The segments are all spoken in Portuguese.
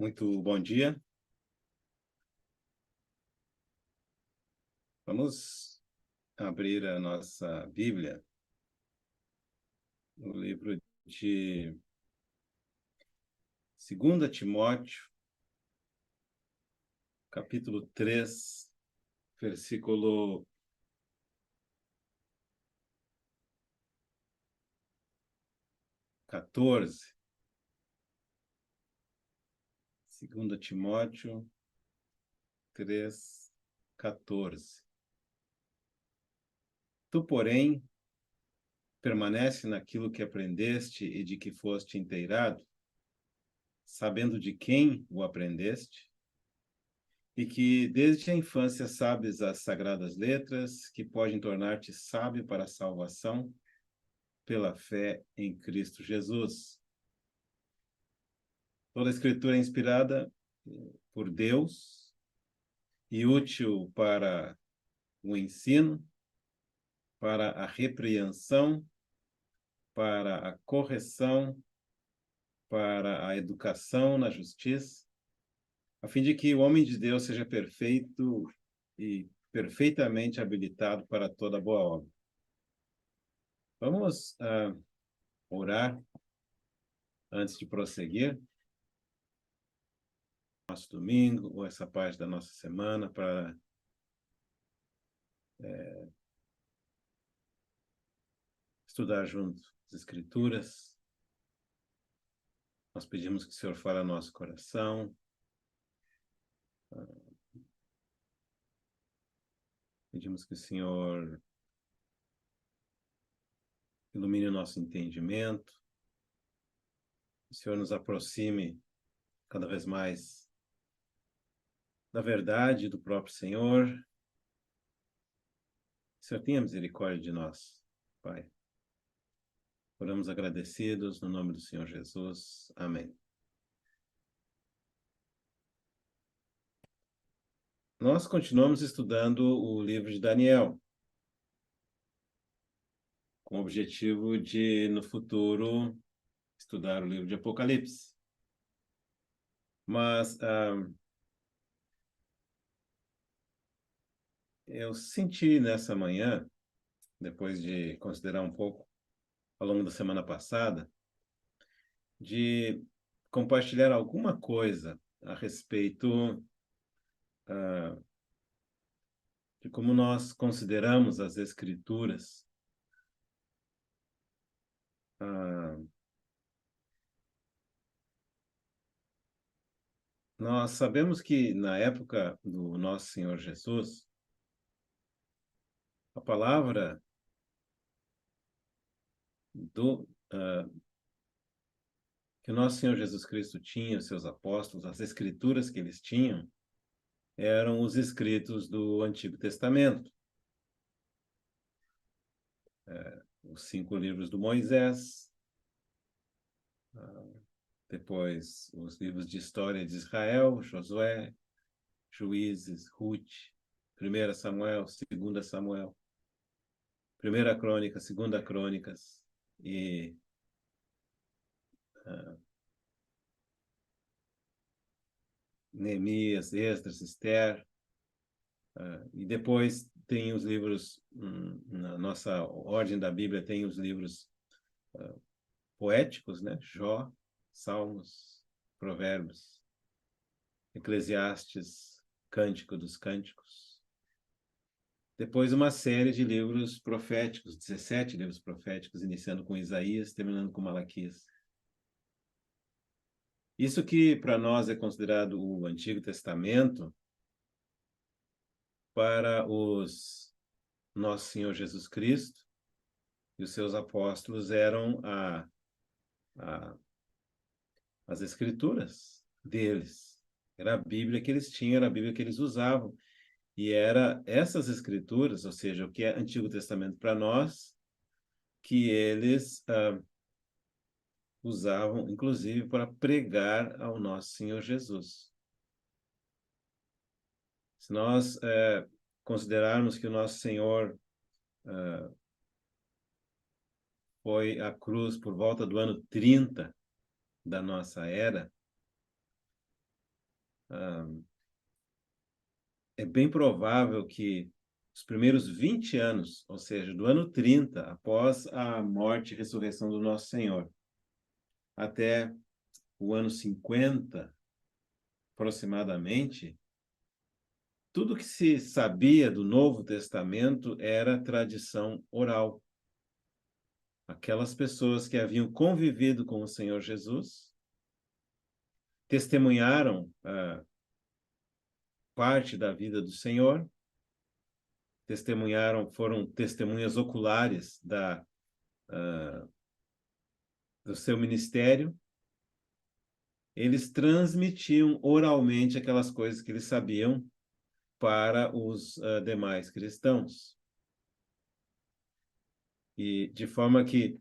Muito bom dia. Vamos abrir a nossa Bíblia no livro de 2 Timóteo, capítulo 3, versículo 14. 2 Timóteo 3, 14. Tu, porém, permanece naquilo que aprendeste e de que foste inteirado, sabendo de quem o aprendeste, e que desde a infância sabes as sagradas letras, que podem tornar-te sábio para a salvação pela fé em Cristo Jesus. Toda a Escritura é inspirada por Deus e útil para o ensino, para a repreensão, para a correção, para a educação na justiça, a fim de que o homem de Deus seja perfeito e perfeitamente habilitado para toda boa obra. Vamos orar antes de prosseguir nosso domingo ou essa parte da nossa semana para estudar junto as Escrituras. Nós pedimos que o Senhor fale ao nosso coração. Pedimos que o Senhor ilumine o nosso entendimento. Que o Senhor nos aproxime cada vez mais da verdade do próprio Senhor. Que o Senhor tenha misericórdia de nós, Pai. Oramos agradecidos no nome do Senhor Jesus. Amém. Nós continuamos estudando o livro de Daniel, com o objetivo de, no futuro, estudar o livro de Apocalipse. Mas eu senti nessa manhã, depois de considerar um pouco ao longo da semana passada, de compartilhar alguma coisa a respeito de como nós consideramos as Escrituras. Nós sabemos que na época do nosso Senhor Jesus, a palavra que o nosso Senhor Jesus Cristo tinha, os seus apóstolos, as Escrituras que eles tinham, eram os escritos do Antigo Testamento. Os 5 livros do Moisés, depois os livros de história de Israel, Josué, Juízes, Ruth, 1 Samuel, 2 Samuel, 1 Crônica, 2 Crônicas e Neemias, Esdras, Esther, e depois tem os livros, na nossa ordem da Bíblia tem os livros poéticos, né? Jó, Salmos, Provérbios, Eclesiastes, Cântico dos Cânticos. Depois uma série de livros proféticos, 17 livros proféticos, iniciando com Isaías, terminando com Malaquias. Isso que para nós é considerado o Antigo Testamento, para os nosso Senhor Jesus Cristo e os seus apóstolos eram as Escrituras deles. Era a Bíblia que eles tinham, era a Bíblia que eles usavam. E era essas Escrituras, ou seja, o que é Antigo Testamento para nós, que eles usavam, inclusive, para pregar ao nosso Senhor Jesus. Se nós considerarmos que o nosso Senhor foi à cruz por volta do ano 30 da nossa era, é bem provável que os primeiros 20 anos, ou seja, do ano 30, após a morte e ressurreição do nosso Senhor, até o ano 50, aproximadamente, tudo que se sabia do Novo Testamento era tradição oral. Aquelas pessoas que haviam convivido com o Senhor Jesus testemunharam parte da vida do Senhor, foram testemunhas oculares do seu ministério. Eles transmitiam oralmente aquelas coisas que eles sabiam para os demais cristãos. E de forma que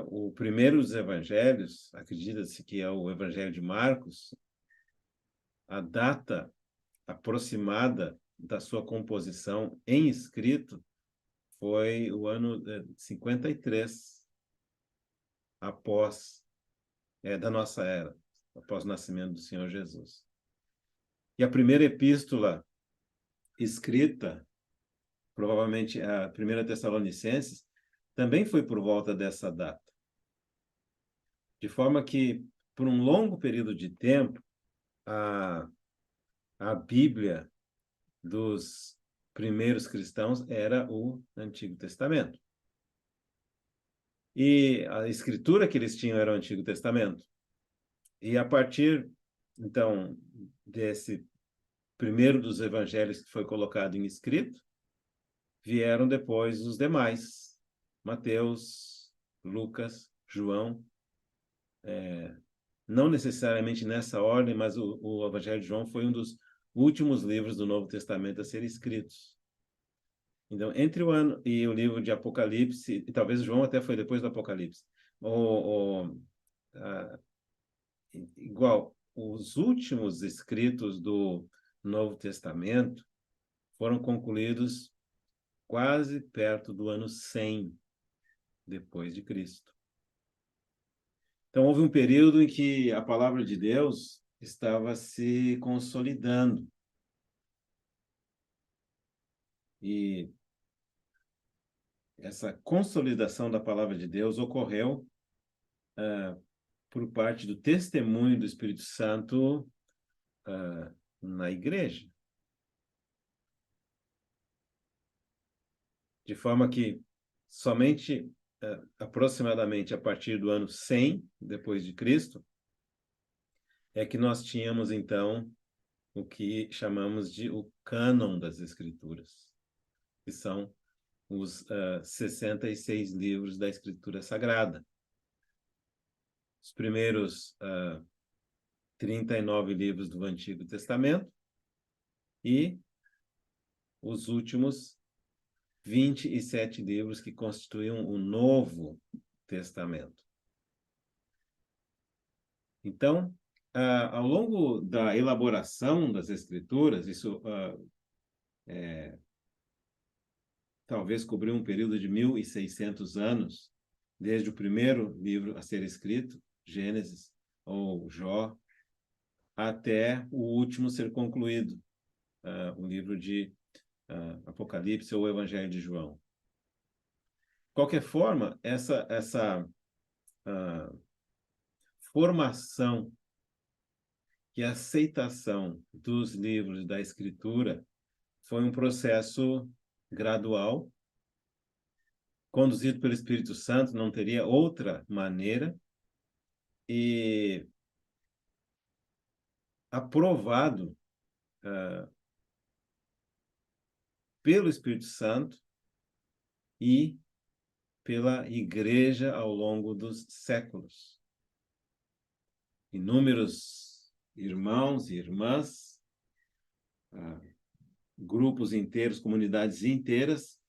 o primeiro dos evangelhos, acredita-se que é o Evangelho de Marcos, a data aproximada da sua composição em escrito foi o ano 53, após da nossa era, após o nascimento do Senhor Jesus. E a primeira epístola escrita, provavelmente a primeira Tessalonicenses, também foi por volta dessa data. De forma que, por um longo período de tempo, a Bíblia dos primeiros cristãos era o Antigo Testamento. E a escritura que eles tinham era o Antigo Testamento. E a partir, então, desse primeiro dos evangelhos que foi colocado em escrito, vieram depois os demais: Mateus, Lucas, João, não necessariamente nessa ordem, mas o Evangelho de João foi um dos últimos livros do Novo Testamento a ser escritos. Então, entre o ano e o livro de Apocalipse, e talvez João até foi depois do Apocalipse, igual, os últimos escritos do Novo Testamento foram concluídos quase perto do ano 100 depois de Cristo. Então, houve um período em que a palavra de Deus estava se consolidando. E essa consolidação da palavra de Deus ocorreu por parte do testemunho do Espírito Santo na igreja. De forma que somente aproximadamente a partir do ano 100 depois de Cristo é que nós tínhamos então o que chamamos de o cânon das Escrituras, que são os 66 livros da Escritura Sagrada. Os primeiros 39 livros do Antigo Testamento e os últimos 27 livros que constituíam o Novo Testamento. Então, ao longo da elaboração das Escrituras, isso talvez cobriu um período de 1.600 anos, desde o primeiro livro a ser escrito, Gênesis ou Jó, até o último ser concluído, o livro de Apocalipse ou o Evangelho de João. De qualquer forma, essa formação e aceitação dos livros da Escritura foi um processo gradual, conduzido pelo Espírito Santo, não teria outra maneira, e aprovado pelo Espírito Santo e pela Igreja ao longo dos séculos. Inúmeros irmãos e irmãs, grupos inteiros, comunidades inteiras,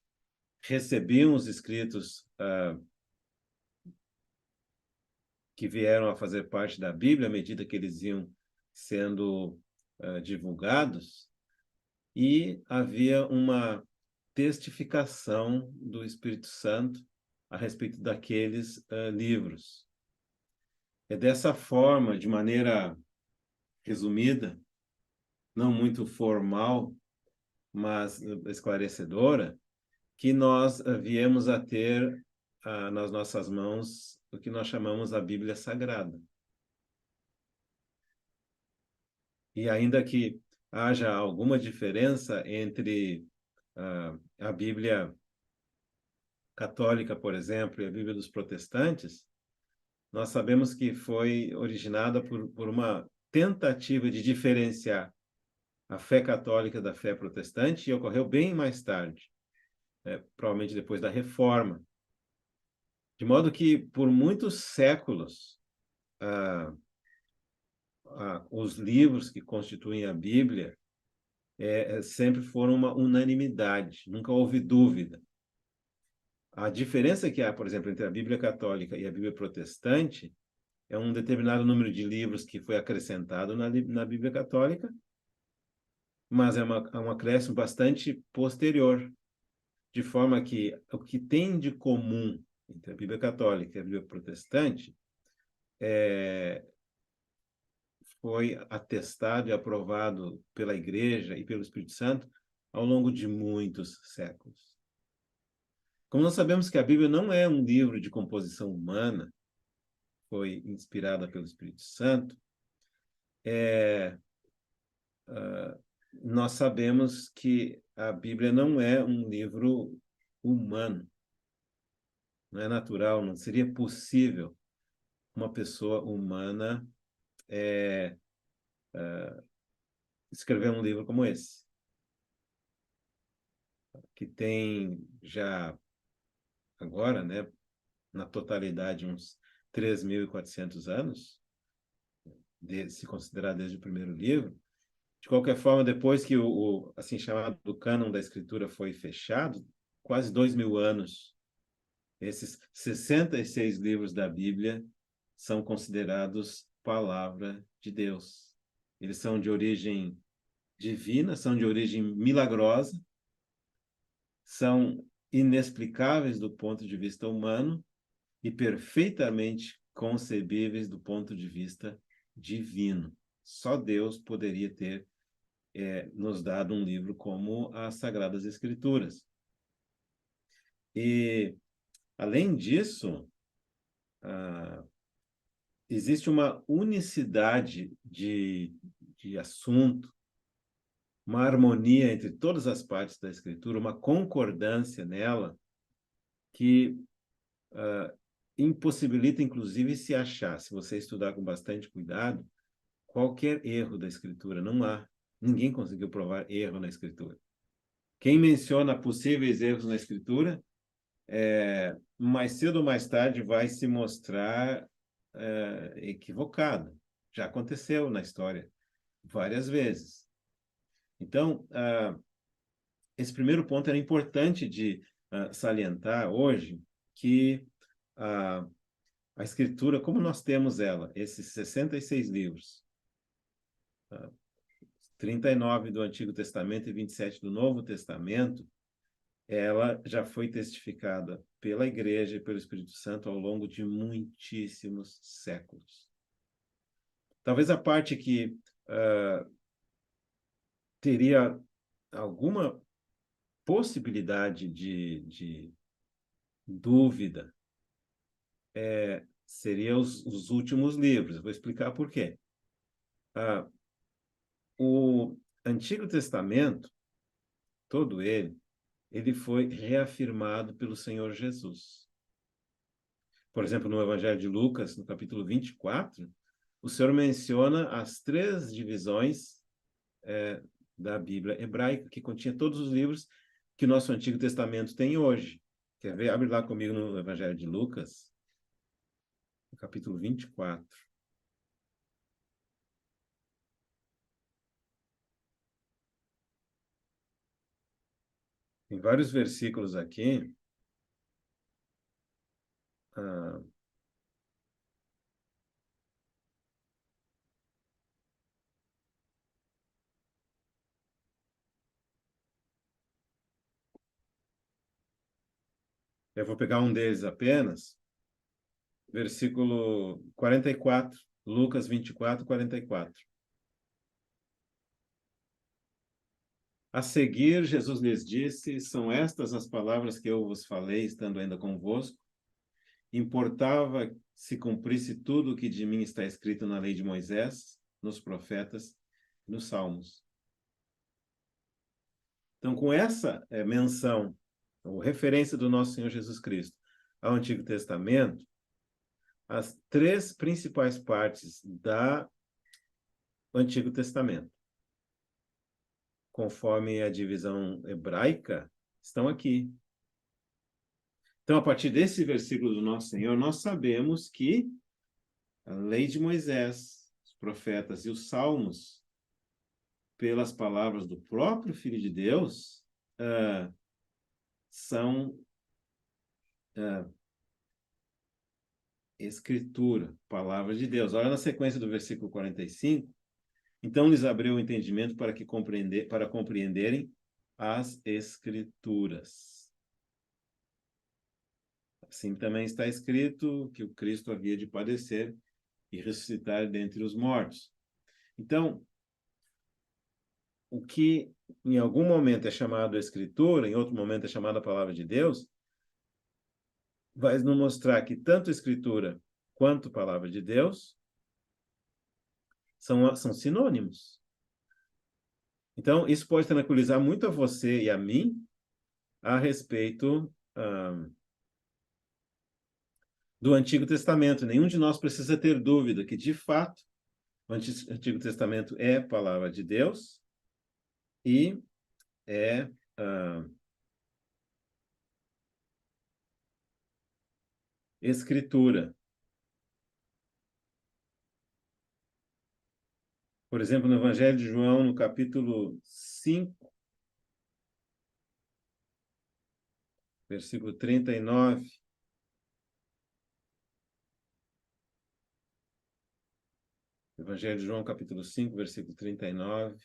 recebiam os escritos que vieram a fazer parte da Bíblia à medida que eles iam sendo divulgados, e havia uma testificação do Espírito Santo a respeito daqueles livros. É dessa forma, de maneira resumida, não muito formal, mas esclarecedora, que nós viemos a ter nas nossas mãos o que nós chamamos a Bíblia Sagrada. E ainda que haja alguma diferença entre a Bíblia católica, por exemplo, e a Bíblia dos protestantes, nós sabemos que foi originada por uma tentativa de diferenciar a fé católica da fé protestante e ocorreu bem mais tarde, provavelmente depois da Reforma. De modo que, por muitos séculos, ah, os livros que constituem a Bíblia sempre foram uma unanimidade, nunca houve dúvida. A diferença que há, por exemplo, entre a Bíblia católica e a Bíblia protestante é um determinado número de livros que foi acrescentado na Bíblia católica, mas é um acréscimo bastante posterior, de forma que o que tem de comum entre a Bíblia católica e a Bíblia protestante foi atestado e aprovado pela Igreja e pelo Espírito Santo ao longo de muitos séculos. Como nós sabemos que a Bíblia não é um livro de composição humana, foi inspirada pelo Espírito Santo, nós sabemos que a Bíblia não é um livro humano, não é natural, não seria possível uma pessoa humana escrever um livro como esse, que tem já agora, né, na totalidade, uns 3.400 anos, se considerar desde o primeiro livro. De qualquer forma, depois que o assim chamado cânon da Escritura foi fechado, quase 2.000 anos, esses 66 livros da Bíblia são considerados palavra de Deus. Eles são de origem divina, são de origem milagrosa, são inexplicáveis do ponto de vista humano e perfeitamente concebíveis do ponto de vista divino. Só Deus poderia ter nos dado um livro como as Sagradas Escrituras. E, além disso, existe uma unicidade de assunto, uma harmonia entre todas as partes da Escritura, uma concordância nela que impossibilita, inclusive, se achar, se você estudar com bastante cuidado, qualquer erro da Escritura. Não há. Ninguém conseguiu provar erro na Escritura. Quem menciona possíveis erros na Escritura, mais cedo ou mais tarde vai se mostrar equivocado. Já aconteceu na história várias vezes. Então, esse primeiro ponto era importante de salientar hoje, que a Escritura, como nós temos ela, esses 66 livros, 39 do Antigo Testamento e 27 do Novo Testamento, ela já foi testificada pela Igreja e pelo Espírito Santo ao longo de muitíssimos séculos. Talvez a parte que teria alguma possibilidade de dúvida seria os últimos livros. Eu vou explicar por quê. O Antigo Testamento, todo ele foi reafirmado pelo Senhor Jesus. Por exemplo, no Evangelho de Lucas, no capítulo 24, o Senhor menciona as 3 divisões da Bíblia hebraica, que continha todos os livros que o nosso Antigo Testamento tem hoje. Quer ver? Abre lá comigo no Evangelho de Lucas, no capítulo 24. Tem vários versículos aqui. Eu vou pegar um deles apenas. Versículo 44, Lucas 24, 44. A seguir, Jesus lhes disse: são estas as palavras que eu vos falei, estando ainda convosco. Importava se cumprisse tudo o que de mim está escrito na lei de Moisés, nos profetas, nos salmos. Então, com essa menção, ou referência do nosso Senhor Jesus Cristo ao Antigo Testamento, as três principais partes do Antigo Testamento, conforme a divisão hebraica, estão aqui. Então, a partir desse versículo do nosso Senhor, nós sabemos que a lei de Moisés, os profetas e os salmos, pelas palavras do próprio Filho de Deus, são Escritura, palavra de Deus. Olha na sequência do versículo 45. Então lhes abriu o entendimento para compreenderem as Escrituras. Assim também está escrito que o Cristo havia de padecer e ressuscitar dentre os mortos. Então, o que em algum momento é chamado Escritura, em outro momento é chamado a Palavra de Deus, vai nos mostrar que tanto Escritura quanto Palavra de Deus são sinônimos. Então, isso pode tranquilizar muito a você e a mim a respeito do Antigo Testamento. Nenhum de nós precisa ter dúvida que, de fato, o Antigo Testamento é Palavra de Deus e é Escritura. Por exemplo, no Evangelho de João, no capítulo 5, versículo 39. Evangelho de João, capítulo 5, versículo 39.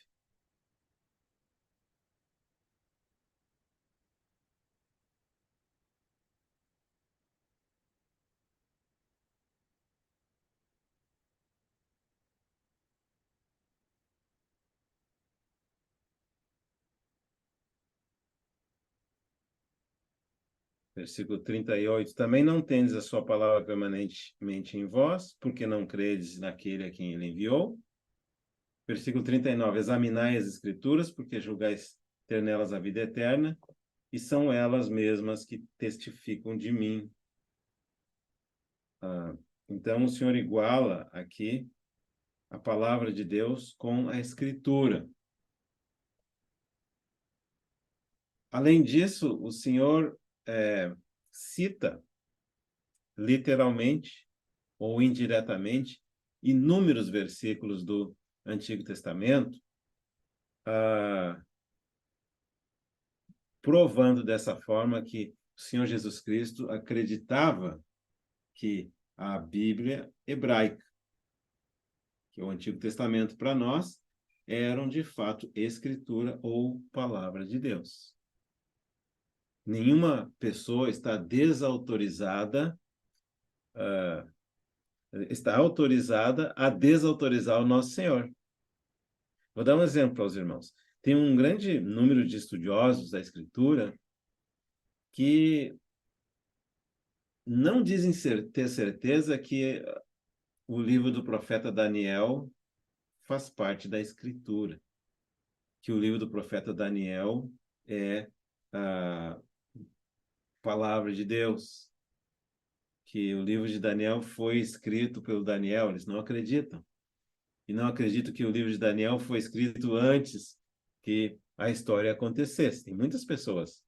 Versículo 38. Também não tendes a sua palavra permanentemente em vós, porque não credes naquele a quem ele enviou. Versículo 39. Examinai as Escrituras, porque julgais ter nelas a vida eterna, e são elas mesmas que testificam de mim. Então, o Senhor iguala aqui a palavra de Deus com a Escritura. Além disso, o Senhor cita, literalmente ou indiretamente, inúmeros versículos do Antigo Testamento, provando dessa forma que o Senhor Jesus Cristo acreditava que a Bíblia hebraica, que o Antigo Testamento para nós, eram de fato Escritura ou Palavra de Deus. Nenhuma pessoa está desautorizada, está autorizada a desautorizar o nosso Senhor. Vou dar um exemplo aos irmãos. Tem um grande número de estudiosos da Escritura que não dizem ter certeza que o livro do profeta Daniel faz parte da Escritura, que o livro do profeta Daniel é a palavra de Deus, que o livro de Daniel foi escrito pelo Daniel. Eles não acreditam. E não acreditam que o livro de Daniel foi escrito antes que a história acontecesse. Tem muitas pessoas.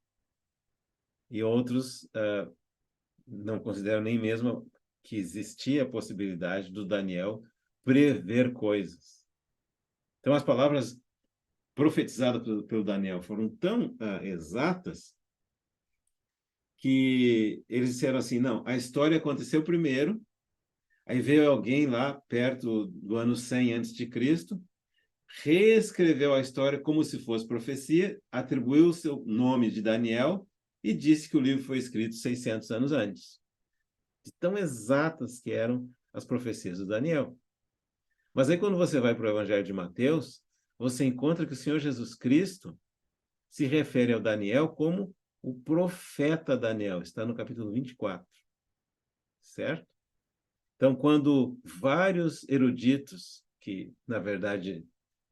E outros não consideram nem mesmo que existia a possibilidade do Daniel prever coisas. Então, as palavras profetizadas pelo Daniel foram tão exatas que eles disseram assim, não, a história aconteceu primeiro, aí veio alguém lá perto do ano 100 antes de Cristo, reescreveu a história como se fosse profecia, atribuiu o seu nome de Daniel e disse que o livro foi escrito 600 anos antes. De tão exatas que eram as profecias do Daniel. Mas aí quando você vai para o Evangelho de Mateus, você encontra que o Senhor Jesus Cristo se refere ao Daniel como o profeta Daniel, está no capítulo 24, certo? Então, quando vários eruditos, que na verdade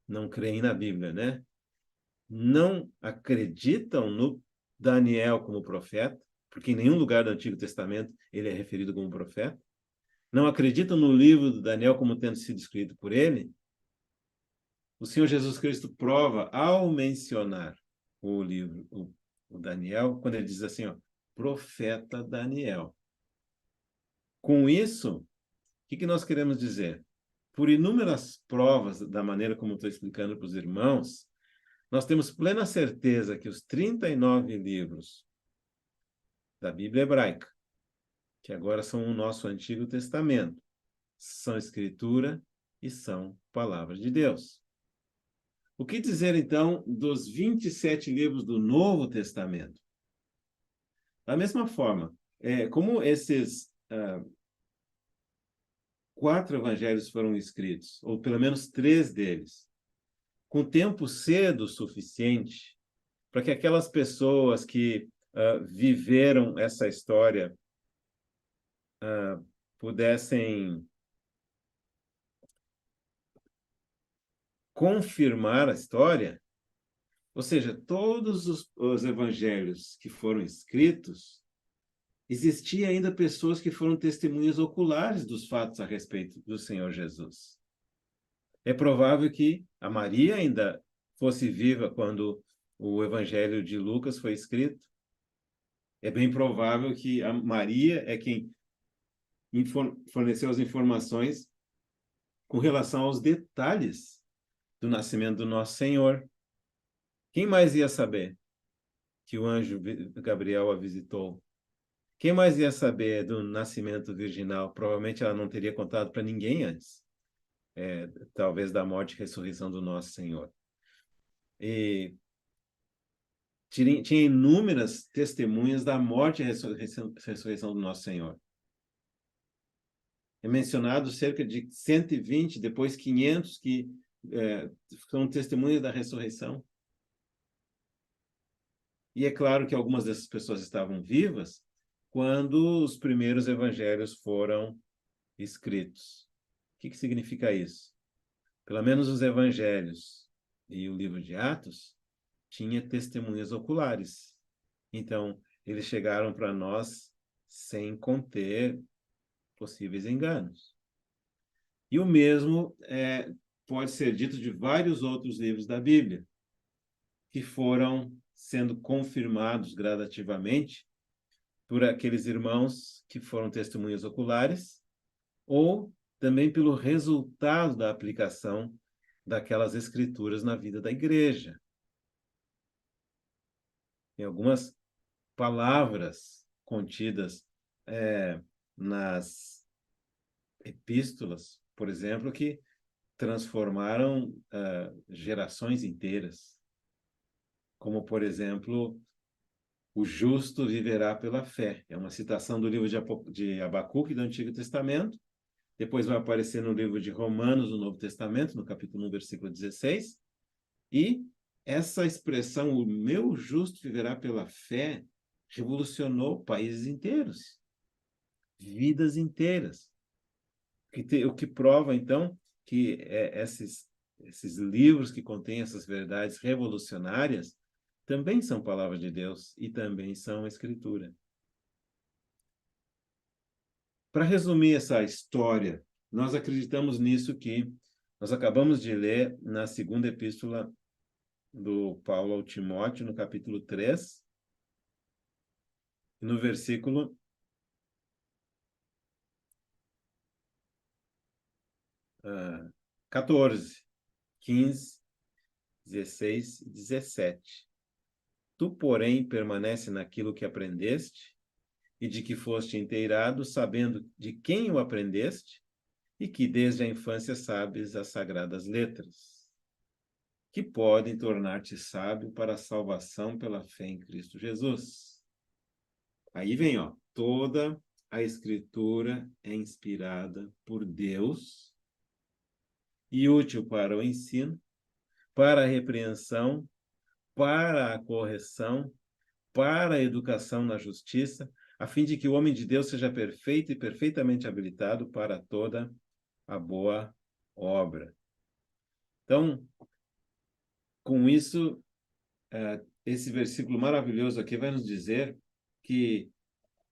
não creem na Bíblia, né, não acreditam no Daniel como profeta, porque em nenhum lugar do Antigo Testamento ele é referido como profeta, não acreditam no livro do Daniel como tendo sido escrito por ele, o Senhor Jesus Cristo prova ao mencionar o livro, o Daniel, quando ele diz assim, ó, profeta Daniel. Com isso, o que nós queremos dizer? Por inúmeras provas da maneira como estou explicando para os irmãos, nós temos plena certeza que os 39 livros da Bíblia hebraica, que agora são o nosso Antigo Testamento, são escritura e são palavra de Deus. O que dizer, então, dos 27 livros do Novo Testamento? Da mesma forma, como esses 4 evangelhos foram escritos, ou pelo menos 3 deles, com tempo cedo o suficiente para que aquelas pessoas que viveram essa história pudessem confirmar a história, ou seja, todos os evangelhos que foram escritos, existia ainda pessoas que foram testemunhas oculares dos fatos a respeito do Senhor Jesus. É provável que a Maria ainda fosse viva quando o Evangelho de Lucas foi escrito. É bem provável que a Maria é quem forneceu as informações com relação aos detalhes do nascimento do nosso Senhor. Quem mais ia saber que o anjo Gabriel a visitou? Quem mais ia saber do nascimento virginal? Provavelmente ela não teria contado para ninguém antes, talvez da morte e ressurreição do nosso Senhor. E tinha inúmeras testemunhas da morte e ressurreição do nosso Senhor. É mencionado cerca de 120, depois 500 que são testemunhas da ressurreição. E é claro que algumas dessas pessoas estavam vivas quando os primeiros evangelhos foram escritos. O que significa isso? Pelo menos os evangelhos e o livro de Atos tinha testemunhas oculares. Então, eles chegaram para nós sem conter possíveis enganos. E o mesmo pode ser dito de vários outros livros da Bíblia, que foram sendo confirmados gradativamente por aqueles irmãos que foram testemunhas oculares, ou também pelo resultado da aplicação daquelas escrituras na vida da igreja. Tem algumas palavras contidas nas epístolas, por exemplo, que transformaram gerações inteiras. Como, por exemplo, o justo viverá pela fé. É uma citação do livro de Abacuque, do Antigo Testamento. Depois vai aparecer no livro de Romanos, no Novo Testamento, no capítulo 1, versículo 16. E essa expressão, o meu justo viverá pela fé, revolucionou países inteiros, vidas inteiras. O que prova, então, que esses livros que contêm essas verdades revolucionárias também são palavras de Deus e também são escritura. Para resumir essa história, nós acreditamos nisso que nós acabamos de ler na segunda epístola do Paulo ao Timóteo, no capítulo 3, no versículo 14, 15, 16 e 17. Tu, porém, permanece naquilo que aprendeste e de que foste inteirado, sabendo de quem o aprendeste e que desde a infância sabes as sagradas letras, que podem tornar-te sábio para a salvação pela fé em Cristo Jesus. Aí vem, ó, toda a Escritura é inspirada por Deus e útil para o ensino, para a repreensão, para a correção, para a educação na justiça, a fim de que o homem de Deus seja perfeito e perfeitamente habilitado para toda a boa obra. Então, com isso, esse versículo maravilhoso aqui vai nos dizer que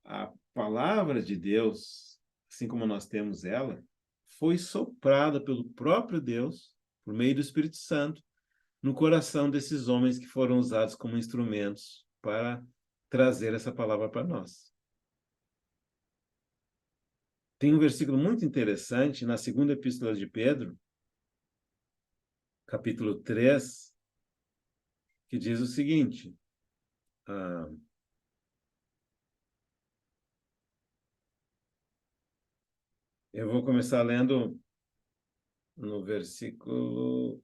a palavra de Deus, assim como nós temos ela, foi soprada pelo próprio Deus, por meio do Espírito Santo, no coração desses homens que foram usados como instrumentos para trazer essa palavra para nós. Tem um versículo muito interessante na segunda epístola de Pedro, capítulo 3, que diz o seguinte, eu vou começar lendo no versículo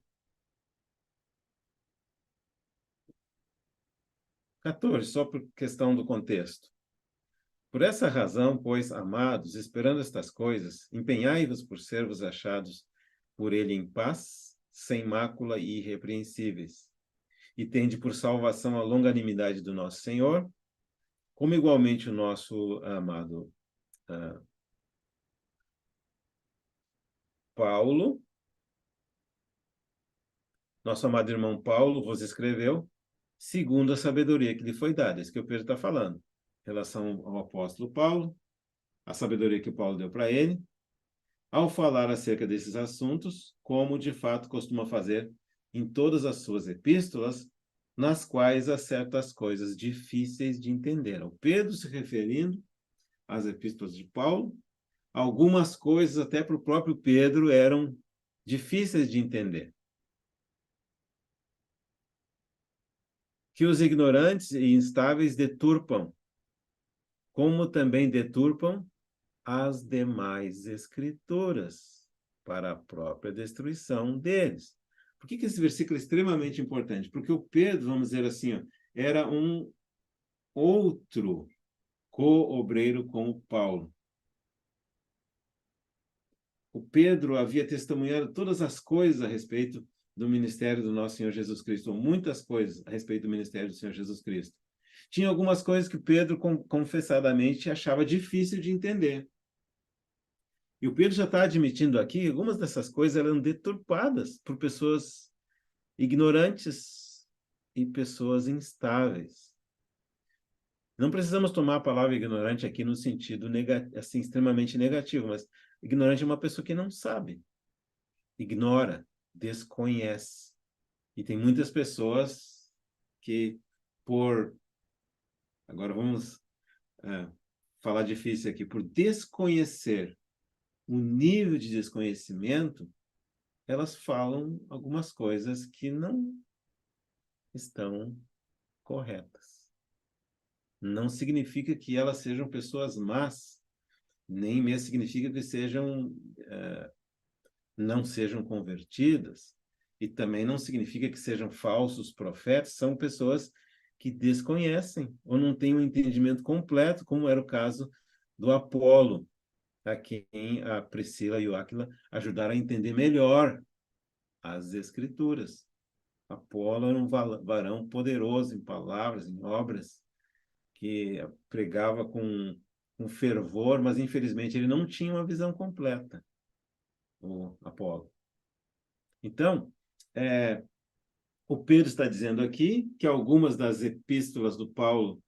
14, só por questão do contexto. Por essa razão, pois, amados, esperando estas coisas, empenhai-vos por servos achados por ele em paz, sem mácula e irrepreensíveis. E tende por salvação a longanimidade do nosso Senhor, como igualmente o nosso amado Paulo, nosso amado irmão Paulo vos escreveu, segundo a sabedoria que lhe foi dada. Isso que o Pedro está falando, em relação ao apóstolo Paulo, a sabedoria que o Paulo deu para ele, ao falar acerca desses assuntos, como de fato costuma fazer em todas as suas epístolas, nas quais há certas coisas difíceis de entender. O Pedro se referindo às epístolas de Paulo, algumas coisas até para o próprio Pedro eram difíceis de entender. Que os ignorantes e instáveis deturpam, como também deturpam as demais escrituras, para a própria destruição deles. Por que esse versículo é extremamente importante? Porque o Pedro, vamos dizer assim, ó, era um outro co-obreiro com o Paulo. O Pedro havia testemunhado todas as coisas a respeito do ministério do nosso Senhor Jesus Cristo, ou muitas coisas a respeito do ministério do Senhor Jesus Cristo. Tinha algumas coisas que Pedro confessadamente achava difícil de entender. E o Pedro já está admitindo aqui que algumas dessas coisas eram deturpadas por pessoas ignorantes e pessoas instáveis. Não precisamos tomar a palavra ignorante aqui no sentido assim, extremamente negativo, mas ignorante é uma pessoa que não sabe, ignora, desconhece. E tem muitas pessoas que, agora vamos falar difícil aqui, por desconhecer o nível de desconhecimento, elas falam algumas coisas que não estão corretas. Não significa que elas sejam pessoas más, nem mesmo significa que não sejam convertidas, e também não significa que sejam falsos profetas, são pessoas que desconhecem ou não têm um entendimento completo, como era o caso do Apolo, a quem a Priscila e o Áquila ajudaram a entender melhor as Escrituras. Apolo era um varão poderoso em palavras, em obras, que pregava com fervor, mas infelizmente ele não tinha uma visão completa, o Apolo. Então, o Pedro está dizendo aqui que algumas das epístolas do Paulo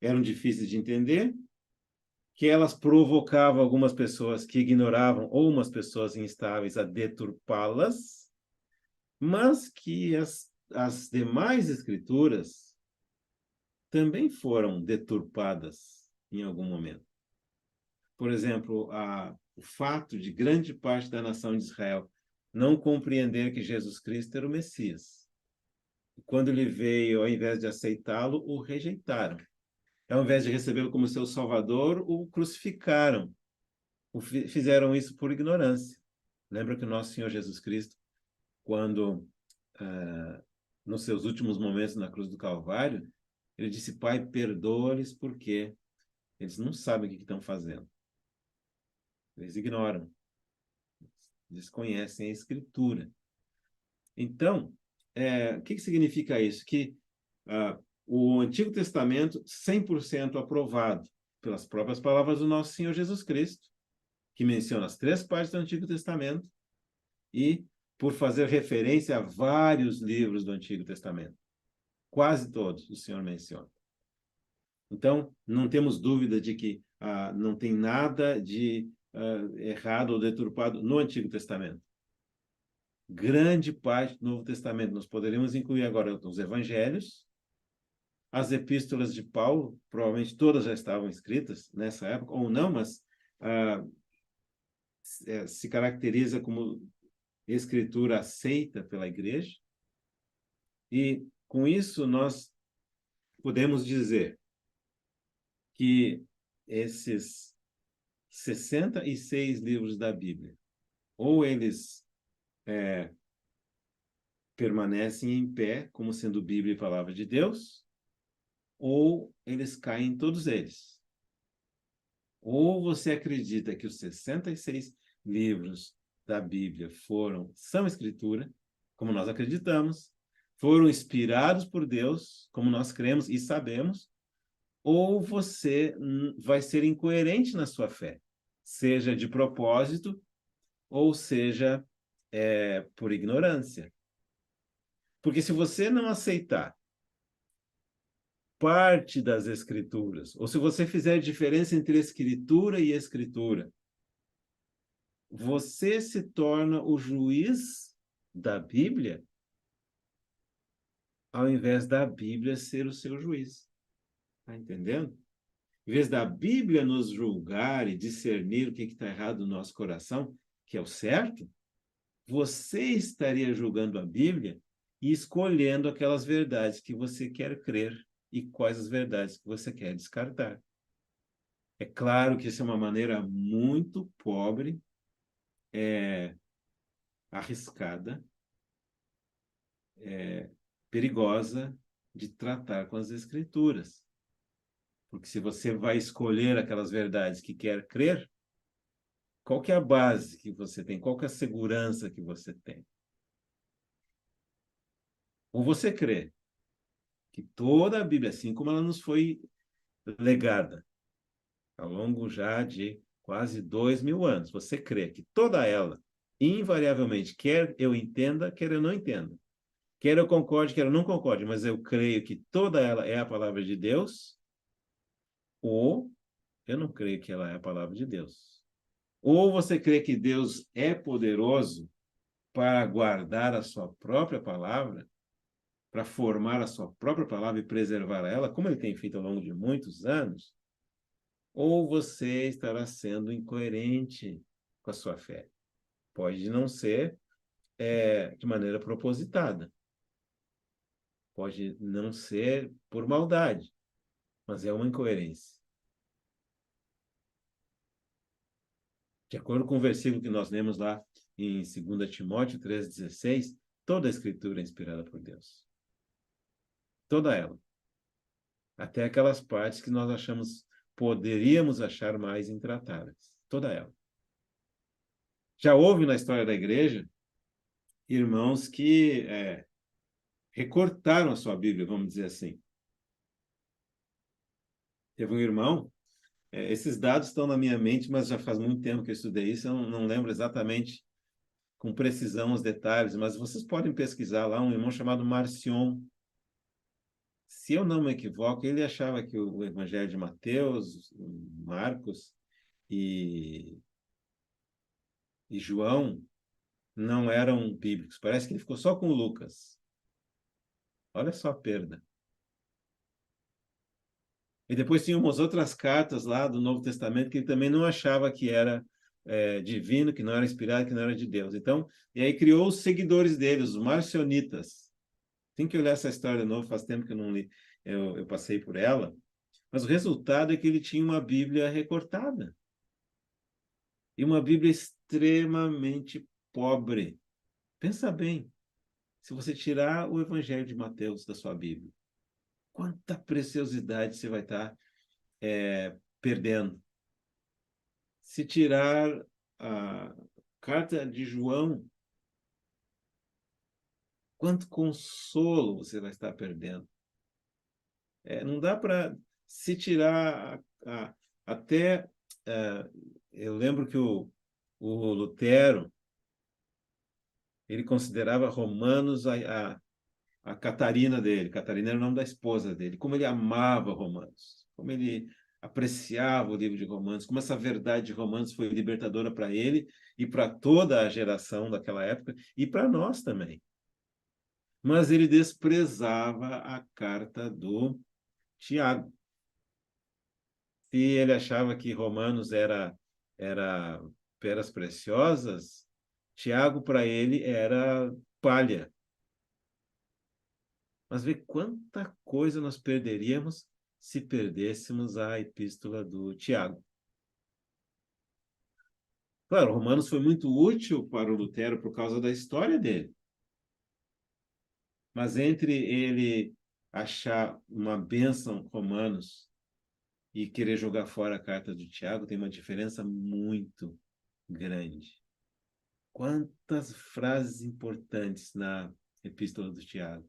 eram difíceis de entender, que elas provocavam algumas pessoas que ignoravam ou umas pessoas instáveis a deturpá-las, mas que as demais escrituras também foram deturpadas em algum momento. Por exemplo, o fato de grande parte da nação de Israel não compreender que Jesus Cristo era o Messias. E quando ele veio, ao invés de aceitá-lo, o rejeitaram. Ao invés de recebê-lo como seu Salvador, o crucificaram. Fizeram isso por ignorância. Lembra que o nosso Senhor Jesus Cristo, quando, nos seus últimos momentos na cruz do Calvário, ele disse: Pai, perdoa-lhes porque eles não sabem o que estão fazendo. Eles ignoram, desconhecem a Escritura. Então, o que significa isso? Que o Antigo Testamento 100% aprovado pelas próprias palavras do nosso Senhor Jesus Cristo, que menciona as 3 partes do Antigo Testamento, e por fazer referência a vários livros do Antigo Testamento. Quase todos o Senhor menciona. Então, não temos dúvida de que não tem nada de errado ou deturpado no Antigo Testamento. Grande parte do Novo Testamento. Nós poderíamos incluir agora os Evangelhos, as epístolas de Paulo, provavelmente todas já estavam escritas nessa época, ou não, mas se caracteriza como escritura aceita pela igreja. E, com isso, nós podemos dizer que esses 66 livros da Bíblia, ou eles permanecem em pé, como sendo Bíblia e Palavra de Deus, ou eles caem todos eles. Ou você acredita que os 66 livros da Bíblia são Escritura, como nós acreditamos, foram inspirados por Deus, como nós cremos e sabemos, ou você vai ser incoerente na sua fé, seja de propósito, ou seja por ignorância. Porque se você não aceitar parte das Escrituras, ou se você fizer diferença entre Escritura e Escritura, você se torna o juiz da Bíblia, ao invés da Bíblia ser o seu juiz. Está entendendo? Em vez da Bíblia nos julgar e discernir o que está errado no nosso coração, que é o certo, você estaria julgando a Bíblia e escolhendo aquelas verdades que você quer crer e quais as verdades que você quer descartar. É claro que isso é uma maneira muito pobre, arriscada, perigosa de tratar com as Escrituras. Porque se você vai escolher aquelas verdades que quer crer, qual que é a base que você tem? Qual que é a segurança que você tem? Ou você crê que toda a Bíblia, assim como ela nos foi legada ao longo já de quase 2000 anos, você crê que toda ela, invariavelmente, quer eu entenda, quer eu não entenda, quer eu concorde, quer eu não concorde, mas eu creio que toda ela é a palavra de Deus, ou eu não creio que ela é a palavra de Deus. Ou você crê que Deus é poderoso para guardar a sua própria palavra, para formar a sua própria palavra e preservar ela, como ele tem feito ao longo de muitos anos, ou você estará sendo incoerente com a sua fé. Pode não ser de maneira propositada, pode não ser por maldade, mas é uma incoerência. De acordo com o versículo que nós lemos lá em 2 Timóteo 3,16, toda a Escritura é inspirada por Deus. Toda ela. Até aquelas partes que nós poderíamos achar mais intratáveis. Toda ela. Já houve na história da igreja irmãos que recortaram a sua Bíblia, vamos dizer assim. Teve um irmão, esses dados estão na minha mente, mas já faz muito tempo que eu estudei isso, eu não lembro exatamente com precisão os detalhes, mas vocês podem pesquisar lá, um irmão chamado Marcion. Se eu não me equivoco, ele achava que o Evangelho de Mateus, Marcos e João não eram bíblicos. Parece que ele ficou só com Lucas. Olha só a perda. E depois tinha umas outras cartas lá do Novo Testamento que ele também não achava que era divino, que não era inspirado, que não era de Deus. Então, e aí criou os seguidores dele, os marcionitas. Tem que olhar essa história de novo, faz tempo que eu não li, eu passei por ela. Mas o resultado é que ele tinha uma Bíblia recortada. E uma Bíblia extremamente pobre. Pensa bem, se você tirar o Evangelho de Mateus da sua Bíblia, quanta preciosidade você vai estar perdendo. Se tirar a carta de João, quanto consolo você vai estar perdendo. Não dá para se tirar até... eu lembro que o Lutero, ele considerava Romanos a Catarina dele. Catarina era o nome da esposa dele. Como ele amava Romanos, como ele apreciava o livro de Romanos, como essa verdade de Romanos foi libertadora para ele e para toda a geração daquela época e para nós também. Mas ele desprezava a carta do Tiago. Se ele achava que Romanos era peras preciosas, Tiago para ele era palha. Mas vê quanta coisa nós perderíamos se perdêssemos a epístola do Tiago. Claro, Romanos foi muito útil para o Lutero por causa da história dele. Mas entre ele achar uma bênção Romanos e querer jogar fora a carta do Tiago, tem uma diferença muito grande. Quantas frases importantes na epístola do Tiago.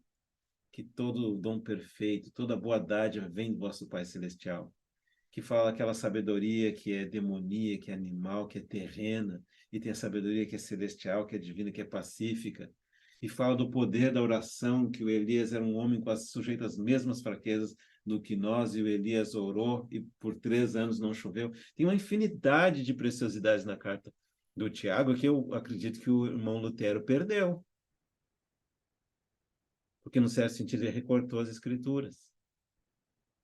Que todo dom perfeito, toda boa dádiva vem do vosso Pai Celestial. Que fala aquela sabedoria que é demoníaca, que é animal, que é terrena, e tem a sabedoria que é celestial, que é divina, que é pacífica. E fala do poder da oração, que o Elias era um homem quase sujeito às mesmas fraquezas do que nós, e o Elias orou, e por 3 anos não choveu. Tem uma infinidade de preciosidades na carta do Tiago, que eu acredito que o irmão Lutero perdeu. Porque, no certo sentido, ele recortou as escrituras.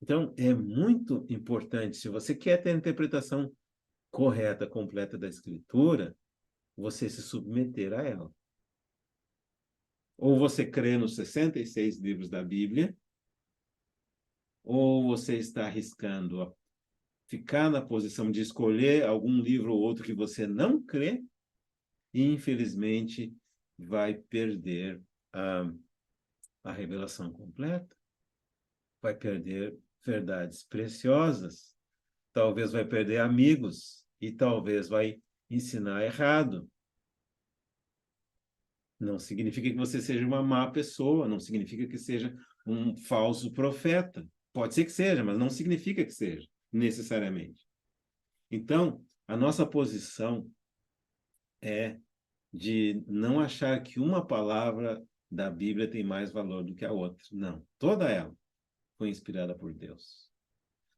Então, é muito importante, se você quer ter a interpretação correta, completa da escritura, você se submeter a ela. Ou você crê nos 66 livros da Bíblia, ou você está arriscando a ficar na posição de escolher algum livro ou outro que você não crê, e, infelizmente, vai perder a revelação completa, vai perder verdades preciosas, talvez vai perder amigos e talvez vai ensinar errado. Não significa que você seja uma má pessoa, não significa que seja um falso profeta. Pode ser que seja, mas não significa que seja, necessariamente. Então, a nossa posição é de não achar que uma palavra da Bíblia tem mais valor do que a outra. Não. Toda ela foi inspirada por Deus.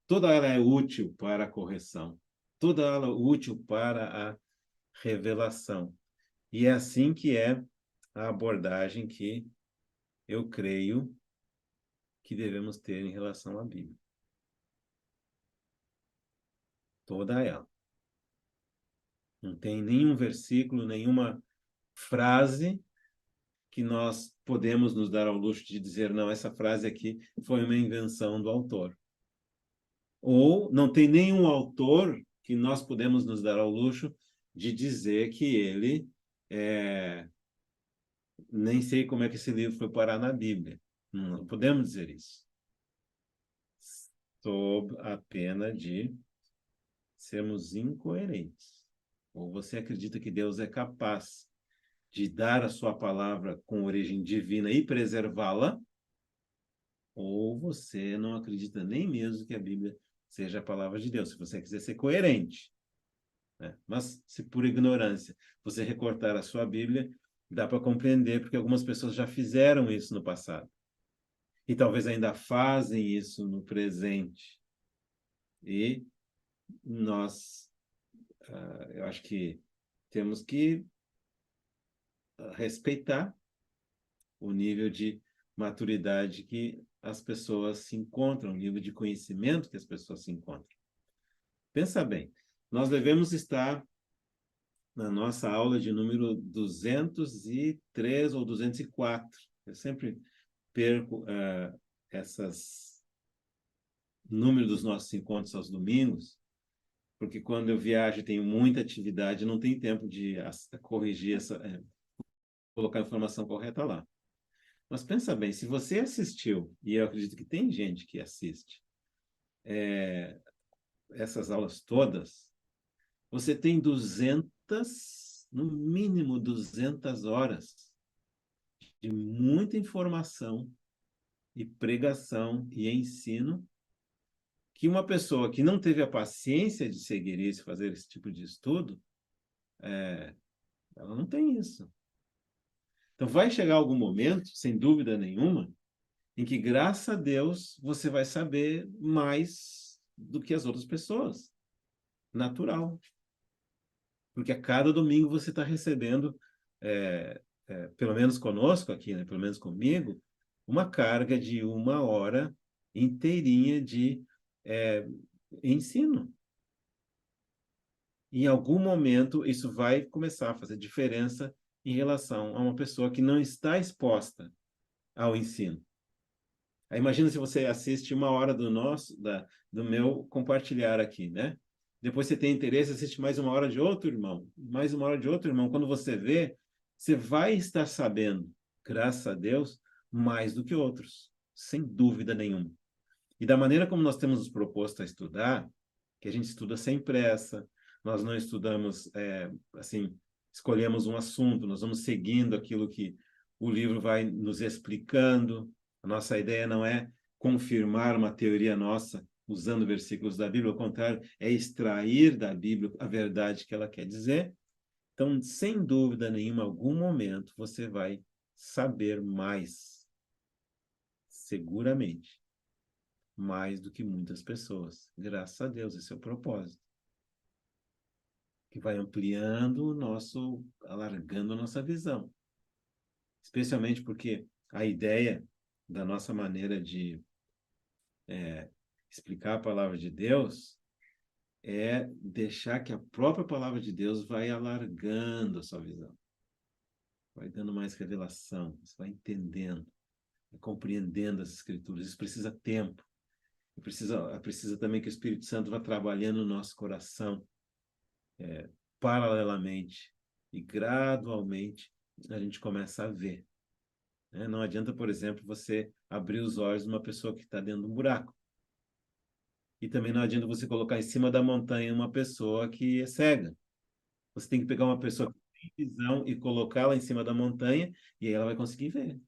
Toda ela é útil para a correção. Toda ela é útil para a revelação. E é assim que é a abordagem que eu creio que devemos ter em relação à Bíblia. Toda ela. Não tem nenhum versículo, nenhuma frase que nós podemos nos dar ao luxo de dizer, não, essa frase aqui foi uma invenção do autor. Ou não tem nenhum autor que nós podemos nos dar ao luxo de dizer que ele nem sei como é que esse livro foi parar na Bíblia. Não podemos dizer isso. Sob a pena de sermos incoerentes. Ou você acredita que Deus é capaz de dar a sua palavra com origem divina e preservá-la, ou você não acredita nem mesmo que a Bíblia seja a palavra de Deus, se você quiser ser coerente. Né? Mas, se por ignorância você recortar a sua Bíblia, dá para compreender, porque algumas pessoas já fizeram isso no passado. E talvez ainda fazem isso no presente. E nós, eu acho que temos que respeitar o nível de maturidade que as pessoas se encontram, o nível de conhecimento que as pessoas se encontram. Pensa bem, nós devemos estar na nossa aula de número 203 ou 204. Eu sempre perco esses números dos nossos encontros aos domingos, porque quando eu viajo e tenho muita atividade, não tem tempo de corrigir colocar a informação correta lá. Mas pensa bem, se você assistiu, e eu acredito que tem gente que assiste essas aulas todas, você tem 200, no mínimo 200 horas de muita informação e pregação e ensino, que uma pessoa que não teve a paciência de seguir isso, fazer esse tipo de estudo, ela não tem isso. Então vai chegar algum momento, sem dúvida nenhuma, em que, graças a Deus, você vai saber mais do que as outras pessoas. Natural. Porque a cada domingo você está recebendo, pelo menos conosco aqui, né, pelo menos comigo, uma carga de 1 hora inteirinha de é, ensino. Em algum momento, isso vai começar a fazer diferença em relação a uma pessoa que não está exposta ao ensino. Aí imagina se você assiste 1 hora do meu compartilhar aqui, né? Depois você tem interesse, assiste mais 1 hora de outro irmão, mais 1 hora de outro irmão. Quando você vê, você vai estar sabendo, graças a Deus, mais do que outros, sem dúvida nenhuma. E da maneira como nós temos nos proposto a estudar, que a gente estuda sem pressa, nós não estudamos, assim, escolhemos um assunto, nós vamos seguindo aquilo que o livro vai nos explicando. A nossa ideia não é confirmar uma teoria nossa usando versículos da Bíblia, ao contrário, é extrair da Bíblia a verdade que ela quer dizer. Então, sem dúvida nenhuma, em algum momento você vai saber mais, seguramente, mais do que muitas pessoas. Graças a Deus, esse é o propósito. Que vai ampliando alargando a nossa visão. Especialmente porque a ideia da nossa maneira de explicar a palavra de Deus é deixar que a própria palavra de Deus vai alargando a sua visão. Vai dando mais revelação, você vai entendendo, vai compreendendo as Escrituras. Isso precisa tempo. Precisa também que o Espírito Santo vá trabalhando no nosso coração, paralelamente e gradualmente a gente começa a ver. Né? Não adianta, por exemplo, você abrir os olhos de uma pessoa que está dentro de um buraco. E também não adianta você colocar em cima da montanha uma pessoa que é cega. Você tem que pegar uma pessoa que tem visão e colocá-la em cima da montanha e aí ela vai conseguir ver.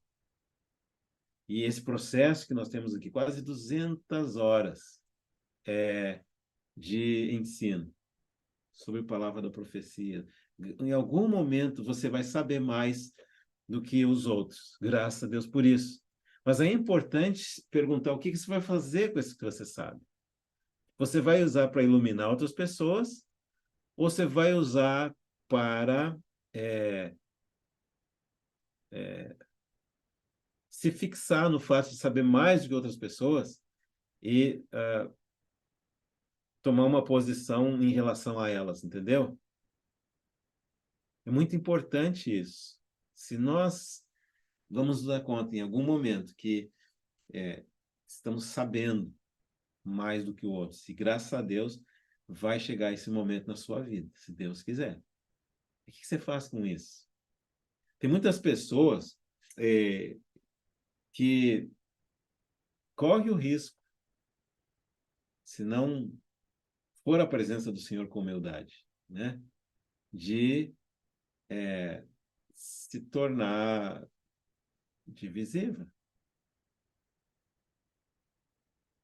E esse processo que nós temos aqui, quase 200 horas de ensino sobre a palavra da profecia. Em algum momento você vai saber mais do que os outros. Graças a Deus por isso. Mas é importante perguntar o que você vai fazer com isso que você sabe. Você vai usar para iluminar outras pessoas ou você vai usar para se fixar no fato de saber mais do que outras pessoas e tomar uma posição em relação a elas, entendeu? É muito importante isso. Se nós vamos nos dar conta em algum momento que estamos sabendo mais do que o outro, e graças a Deus vai chegar esse momento na sua vida, se Deus quiser. E o que você faz com isso? Tem muitas pessoas que correm o risco, se não for a presença do Senhor com humildade, né, de se tornar divisível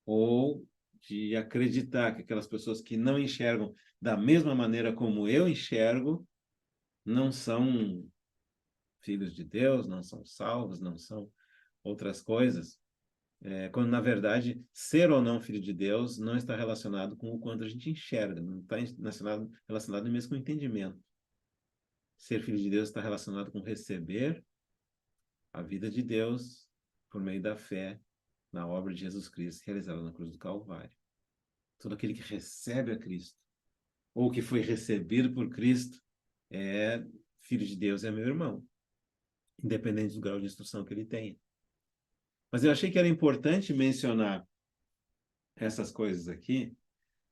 ou de acreditar que aquelas pessoas que não enxergam da mesma maneira como eu enxergo não são filhos de Deus, não são salvos, não são outras coisas. Quando, na verdade, ser ou não filho de Deus não está relacionado com o quanto a gente enxerga, não está relacionado mesmo com o entendimento. Ser filho de Deus está relacionado com receber a vida de Deus por meio da fé na obra de Jesus Cristo realizada na cruz do Calvário. Todo aquele que recebe a Cristo ou que foi recebido por Cristo é filho de Deus, é meu irmão, independente do grau de instrução que ele tenha. Mas eu achei que era importante mencionar essas coisas aqui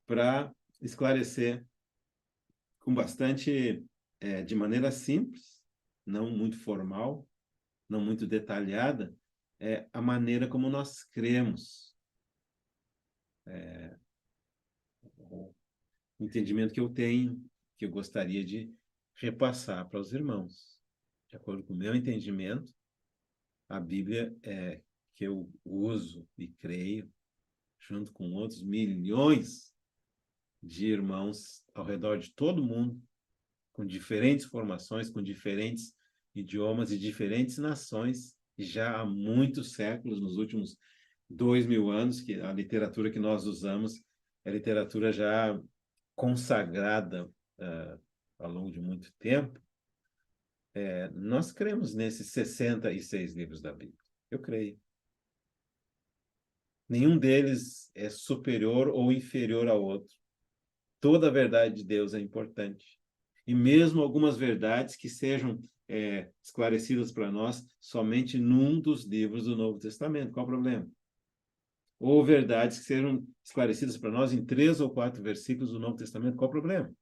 para esclarecer com bastante, de maneira simples, não muito formal, não muito detalhada, a maneira como nós cremos, o entendimento que eu tenho, que eu gostaria de repassar para os irmãos. De acordo com o meu entendimento, a Bíblia que eu uso e creio, junto com outros milhões de irmãos ao redor de todo mundo, com diferentes formações, com diferentes idiomas e diferentes nações, e já há muitos séculos, nos últimos 2000 anos, que a literatura que nós usamos é literatura já consagrada ao longo de muito tempo. Nós cremos nesses 66 livros da Bíblia. Eu creio. Nenhum deles é superior ou inferior ao outro. Toda a verdade de Deus é importante. E mesmo algumas verdades que sejam esclarecidas para nós somente num dos livros do Novo Testamento. Qual o problema? Ou verdades que sejam esclarecidas para nós em 3 ou 4 versículos do Novo Testamento. Qual o problema?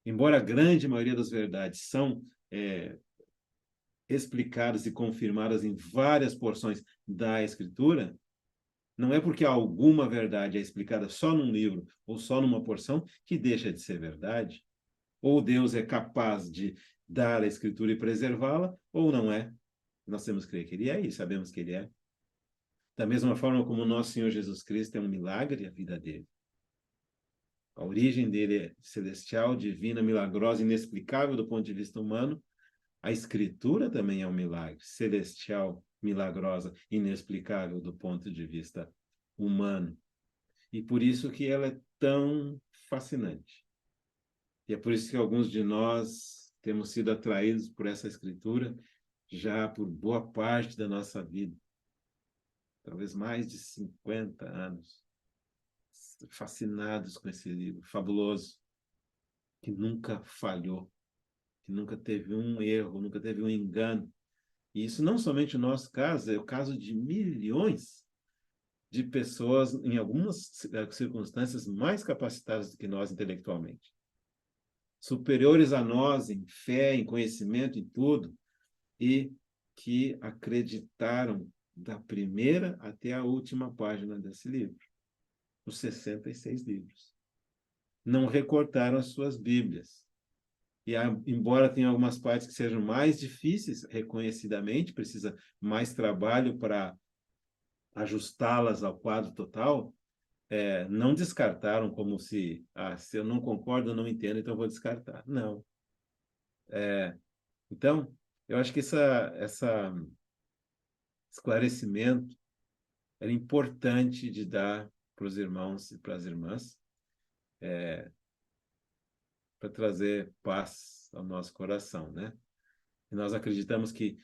Embora a grande maioria das verdades são explicadas e confirmadas em várias porções da Escritura, não é porque alguma verdade é explicada só num livro ou só numa porção que deixa de ser verdade. Ou Deus é capaz de dar a Escritura e preservá-la, ou não é. Nós temos que crer que Ele é e sabemos que Ele é. Da mesma forma como o nosso Senhor Jesus Cristo é um milagre, a vida dele. A origem dele é celestial, divina, milagrosa, inexplicável do ponto de vista humano. A Escritura também é um milagre, celestial, milagrosa, inexplicável do ponto de vista humano. E por isso que ela é tão fascinante. E é por isso que alguns de nós temos sido atraídos por essa Escritura já por boa parte da nossa vida. Talvez mais de 50 anos. Fascinados com esse livro fabuloso, que nunca falhou, que nunca teve um erro, nunca teve um engano. E isso não somente o nosso caso, é o caso de milhões de pessoas, em algumas circunstâncias, mais capacitadas do que nós intelectualmente. Superiores a nós em fé, em conhecimento, em tudo, e que acreditaram da primeira até a última página desse livro, os 66 livros. Não recortaram as suas Bíblias. E, embora tenha algumas partes que sejam mais difíceis, reconhecidamente, precisa mais trabalho para ajustá-las ao quadro total, não descartaram como se eu não concordo, eu não entendo, então eu vou descartar. Não. Então, eu acho que esse esclarecimento era importante de dar para os irmãos e para as irmãs, para trazer paz ao nosso coração, né? E nós acreditamos que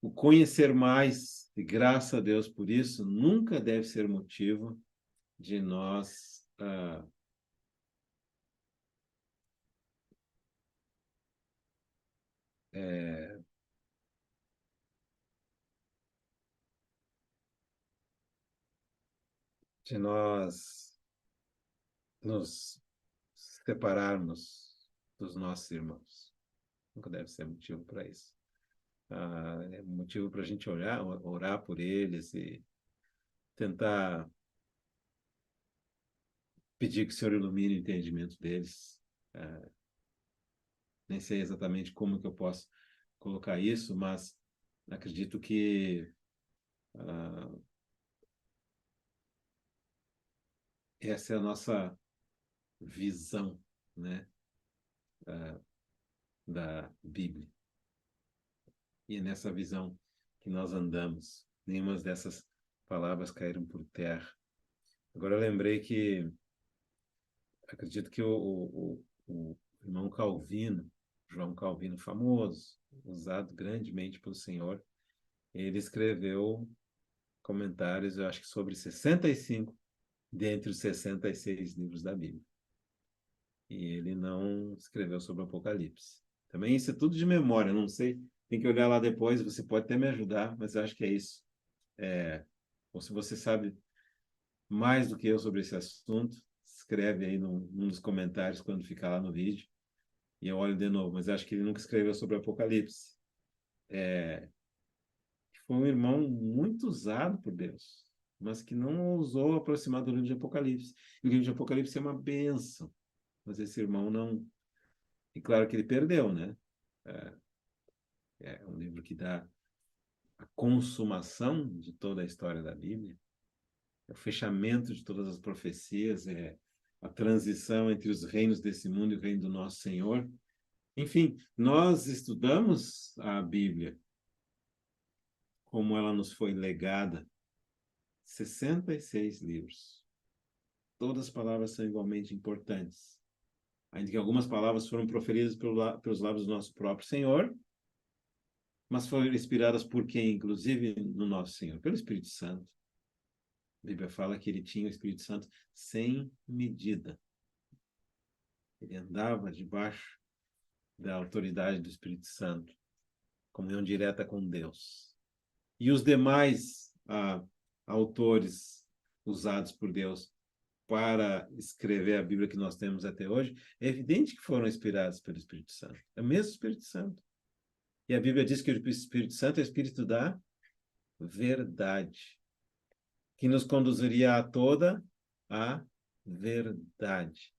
o conhecer mais, e graças a Deus por isso, nunca deve ser motivo de nós de nós nos separarmos dos nossos irmãos. Nunca deve ser motivo para isso. É motivo para a gente orar por eles e tentar pedir que o Senhor ilumine o entendimento deles. Nem sei exatamente como que eu posso colocar isso, mas acredito que essa é a nossa visão, né, da Bíblia. E é nessa visão que nós andamos. Nenhuma dessas palavras caíram por terra. Agora eu lembrei que acredito que o irmão Calvino, João Calvino, famoso, usado grandemente pelo Senhor, ele escreveu comentários, eu acho que sobre 65 dentre os 66 livros da Bíblia. E ele não escreveu sobre o Apocalipse. Também isso é tudo de memória, não sei, tem que olhar lá depois, você pode até me ajudar, mas eu acho que é isso. Ou se você sabe mais do que eu sobre esse assunto, escreve aí num dos comentários quando ficar lá no vídeo, e eu olho de novo, mas acho que ele nunca escreveu sobre o Apocalipse. Foi um irmão muito usado por Deus, mas que não ousou aproximar do livro de Apocalipse. E o livro de Apocalipse é uma bênção, mas esse irmão não... E claro que ele perdeu, né? É um livro que dá a consumação de toda a história da Bíblia, é o fechamento de todas as profecias, é a transição entre os reinos desse mundo e o reino do nosso Senhor. Enfim, nós estudamos a Bíblia como ela nos foi legada, 66 livros. Todas as palavras são igualmente importantes. Ainda que algumas palavras foram proferidas pelos lábios do nosso próprio Senhor, mas foram inspiradas por quem? Inclusive no nosso Senhor, pelo Espírito Santo. A Bíblia fala que ele tinha o Espírito Santo sem medida. Ele andava debaixo da autoridade do Espírito Santo, comunhão direta com Deus. E os demais autores usados por Deus para escrever a Bíblia que nós temos até hoje, é evidente que foram inspirados pelo Espírito Santo. É o mesmo Espírito Santo. E a Bíblia diz que o Espírito Santo é o Espírito da verdade, que nos conduziria a toda a verdade.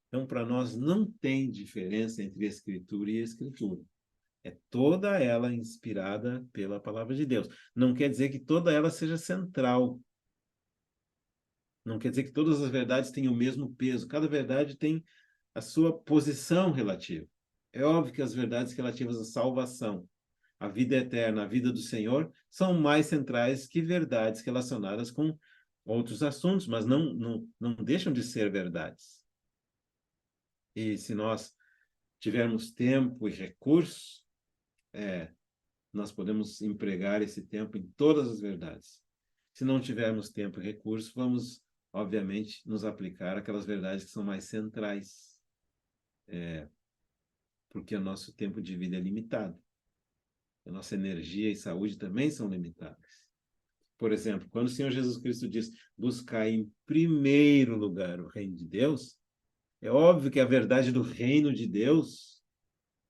Então, para nós não tem diferença entre Escritura e Escritura. É toda ela inspirada pela palavra de Deus. Não quer dizer que toda ela seja central. Não quer dizer que todas as verdades tenham o mesmo peso. Cada verdade tem a sua posição relativa. É óbvio que as verdades relativas à salvação, à vida eterna, à vida do Senhor, são mais centrais que verdades relacionadas com outros assuntos, mas não deixam de ser verdades. E se nós tivermos tempo e recursos, nós podemos empregar esse tempo em todas as verdades. Se não tivermos tempo e recursos, vamos, obviamente, nos aplicar àquelas verdades que são mais centrais, porque o nosso tempo de vida é limitado. A nossa energia e saúde também são limitadas. Por exemplo, quando o Senhor Jesus Cristo diz buscar em primeiro lugar o reino de Deus, é óbvio que a verdade do reino de Deus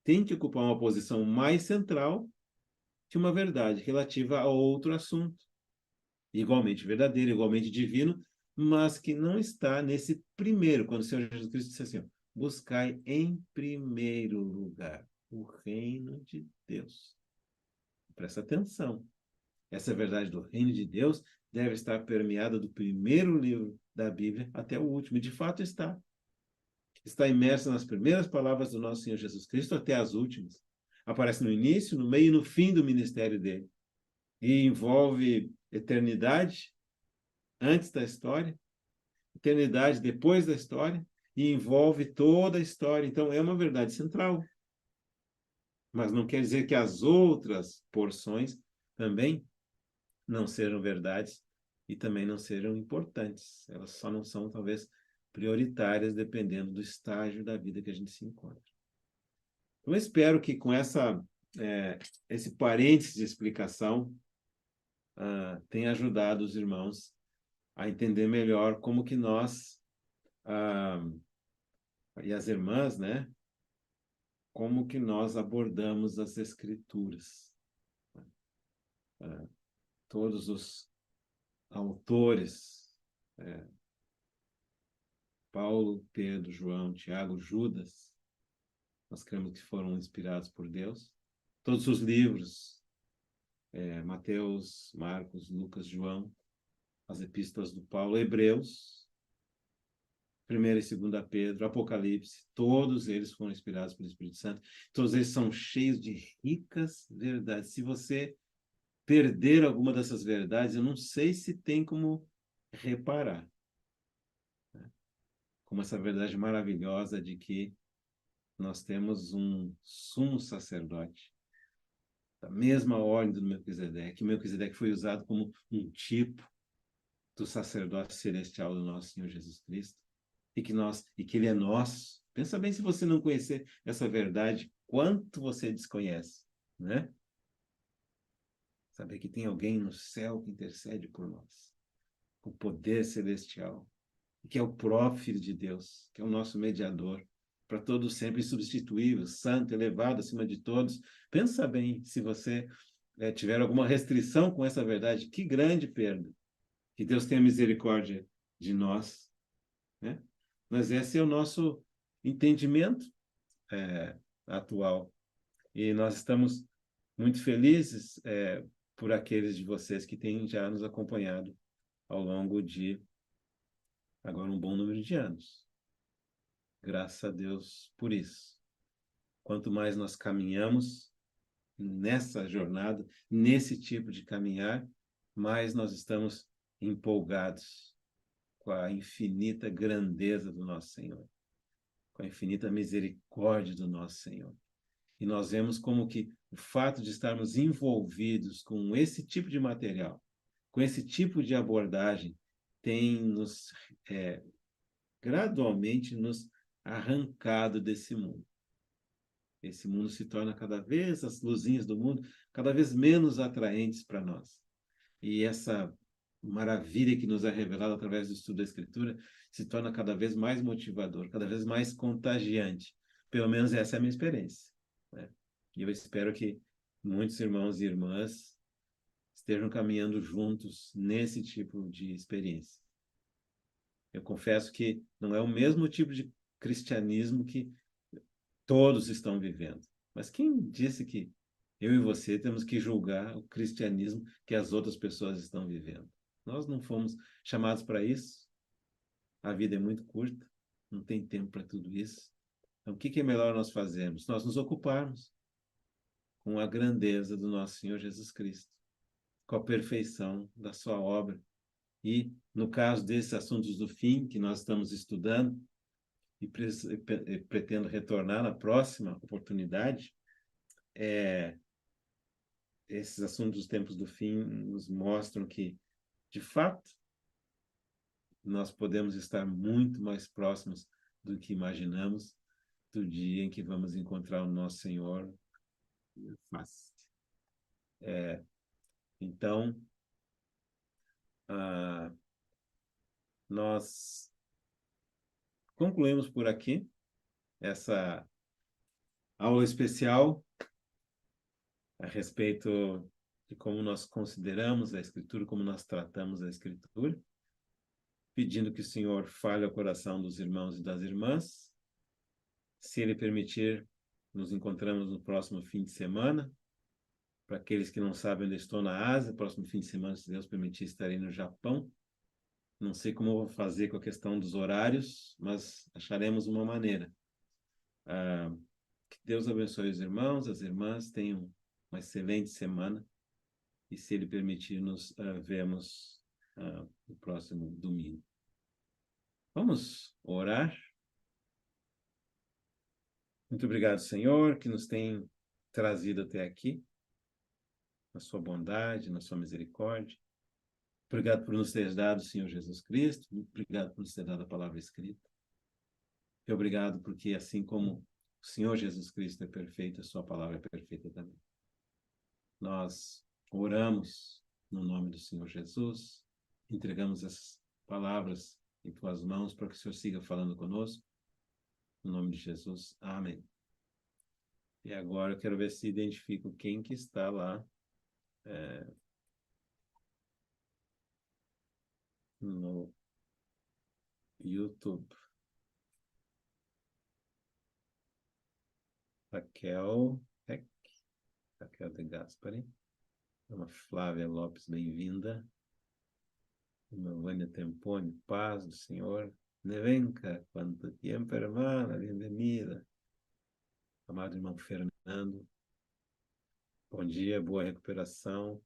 tem que ocupar uma posição mais central que uma verdade relativa a outro assunto, igualmente verdadeiro, igualmente divino, mas que não está nesse primeiro, quando o Senhor Jesus Cristo disse assim, buscai em primeiro lugar o reino de Deus. Presta atenção. Essa verdade do reino de Deus deve estar permeada do primeiro livro da Bíblia até o último. E de fato está. Está imersa nas primeiras palavras do nosso Senhor Jesus Cristo até as últimas. Aparece no início, no meio e no fim do ministério dele. E envolve eternidade antes da história, eternidade depois da história, e envolve toda a história. Então, é uma verdade central. Mas não quer dizer que as outras porções também não sejam verdades e também não sejam importantes. Elas só não são, talvez, prioritárias, dependendo do estágio da vida que a gente se encontra. Então, eu espero que com esse parênteses de explicação tenha ajudado os irmãos a entender melhor como que nós e as irmãs, né, como que nós abordamos as Escrituras. Todos os autores, Paulo, Pedro, João, Tiago, Judas, nós cremos que foram inspirados por Deus. Todos os livros, Mateus, Marcos, Lucas, João, as epístolas do Paulo, Hebreus, 1ª e 2ª Pedro, Apocalipse, todos eles foram inspirados pelo Espírito Santo. Todos eles são cheios de ricas verdades. Se você perder alguma dessas verdades, eu não sei se tem como reparar. Como essa verdade maravilhosa de que nós temos um sumo sacerdote da mesma ordem do Melquisedeque. O Melquisedeque foi usado como um tipo do sacerdote celestial do nosso Senhor Jesus Cristo. E que ele é nosso. Pensa bem, se você não conhecer essa verdade, quanto você desconhece, né? Saber que tem alguém no céu que intercede por nós, com poder celestial, que é o próprio Filho de Deus, que é o nosso mediador, para todos sempre insubstituível, santo, elevado acima de todos. Pensa bem, se você tiver alguma restrição com essa verdade, que grande perda. Que Deus tenha misericórdia de nós, né? Mas esse é o nosso entendimento atual. E nós estamos muito felizes por aqueles de vocês que têm já nos acompanhado ao longo de agora um bom número de anos. Graças a Deus por isso. Quanto mais nós caminhamos nessa jornada, nesse tipo de caminhar, mais nós estamos empolgados com a infinita grandeza do nosso Senhor, com a infinita misericórdia do nosso Senhor. E nós vemos como que o fato de estarmos envolvidos com esse tipo de material, com esse tipo de abordagem, tem nos gradualmente nos arrancado desse mundo. Esse mundo se torna cada vez, as luzinhas do mundo, cada vez menos atraentes para nós. E essa maravilha que nos é revelada através do estudo da Escritura se torna cada vez mais motivador, cada vez mais contagiante. Pelo menos essa é a minha experiência, né? E eu espero que muitos irmãos e irmãs estejam caminhando juntos nesse tipo de experiência. Eu confesso que não é o mesmo tipo de cristianismo que todos estão vivendo. Mas quem disse que eu e você temos que julgar o cristianismo que as outras pessoas estão vivendo? Nós não fomos chamados para isso. A vida é muito curta, não tem tempo para tudo isso. Então, o que é melhor nós fazermos? Nós nos ocuparmos com a grandeza do nosso Senhor Jesus Cristo, com a perfeição da sua obra. E, no caso desses assuntos do fim que nós estamos estudando, e pretendo retornar na próxima oportunidade, esses assuntos dos tempos do fim nos mostram que, de fato, nós podemos estar muito mais próximos do que imaginamos do dia em que vamos encontrar o nosso Senhor face. Então, nós concluímos por aqui essa aula especial a respeito de como nós consideramos a Escritura, como nós tratamos a Escritura, pedindo que o Senhor fale ao coração dos irmãos e das irmãs. Se Ele permitir, nos encontramos no próximo fim de semana. Para aqueles que não sabem, eu estou na Ásia. Próximo fim de semana, se Deus permitir, estarei no Japão. Não sei como eu vou fazer com a questão dos horários, mas acharemos uma maneira. Que Deus abençoe os irmãos, as irmãs, tenham uma excelente semana. E se Ele permitir, nos vemos no próximo domingo. Vamos orar? Muito obrigado, Senhor, que nos tem trazido até aqui, na sua bondade, na sua misericórdia. Obrigado por nos ter dado o Senhor Jesus Cristo. Obrigado por nos ter dado a palavra escrita. E obrigado porque, assim como o Senhor Jesus Cristo é perfeito, a sua palavra é perfeita também. Nós oramos no nome do Senhor Jesus, entregamos essas palavras em tuas mãos para que o Senhor siga falando conosco. No nome de Jesus. Amém. E agora eu quero ver se identifico quem que está lá no YouTube. Raquel de Gaspari. Uma Flávia Lopes, bem-vinda. Uma Vânia Tempone, paz do Senhor. Nevenka, quanto tempo, hermana, bem-vinda. Amado irmão Fernando, bom dia, boa recuperação.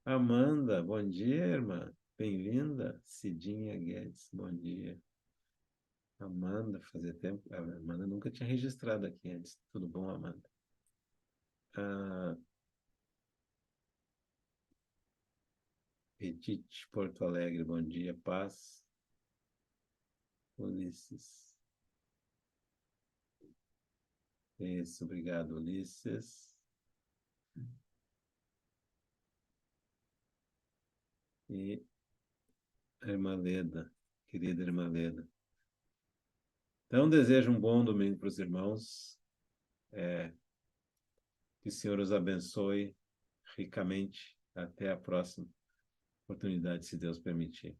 Amanda, bom dia, irmã, bem-vinda. Cidinha Guedes, bom dia. Amanda, fazia tempo, a Amanda nunca tinha registrado aqui antes. Tudo bom, Amanda? Edith, Porto Alegre, bom dia, paz. Ulisses. Isso, obrigado, Ulisses. E a irmã Leda, querida irmã Leda. Então, desejo um bom domingo para os irmãos. Que o Senhor os abençoe ricamente. Até a próxima oportunidade, se Deus permitir.